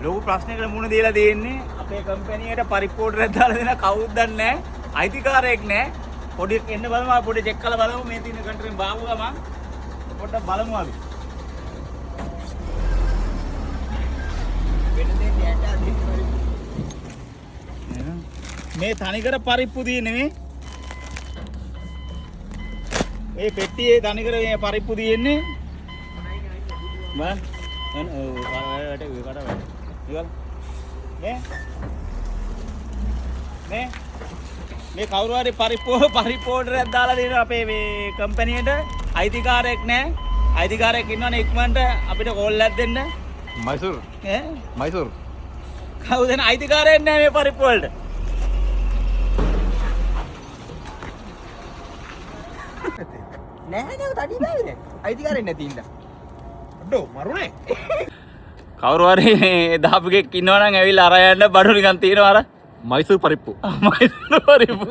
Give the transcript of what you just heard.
ලොකු ප්‍රශ්නයකට මුහුණ දීලා තියෙන්නේ අපේ කම්පැනියට පරිප්පෝටරයක් දාලා දෙන කවුරුත් දන්නේ නැහැ. අයිතිකාරයෙක් නැහැ. පොඩි එන්න බලමු පොඩි චෙක් කරලා බලමු මේ තියෙන කන්ට්‍රීන් බාපු ගමන් පොඩ්ඩක් බලමු අපි. මේ තනිකර පරිප්පු තියෙන්නේ මේ. මේ පෙට්ටියේ තනිකර මේ පරිප්පු තියෙන්නේ. බලන්න. මේ කවුරු හරි පරිප්පෝටරයක් දාලා දෙන අපේ මේ කම්පැනියට අයිතිකාරයෙක් නැහැ. අයිතිකාරයෙක් ඉන්නවනේ ඉක්මනට අපිට කෝල් එකක් දෙන්න. මයිසූර්. මයිසූර්. කවුද නේ අයිතිකාරයෙක් නැහැ මේ පරිප්පු වලට. නෑ නේද තඩි බෑද? අයිතිකාරයෙක් නැති ඉඳ. අඩෝ මරුනේ. කවුරු හරි දාපු කෙනෙක් ඉන්නවනම් ඇවිල්ලා අරන් යන්න බඩු නිකන් තියෙනවා අර මයිසූර් පරිප්පු. මයිසූර් පරිප්පු.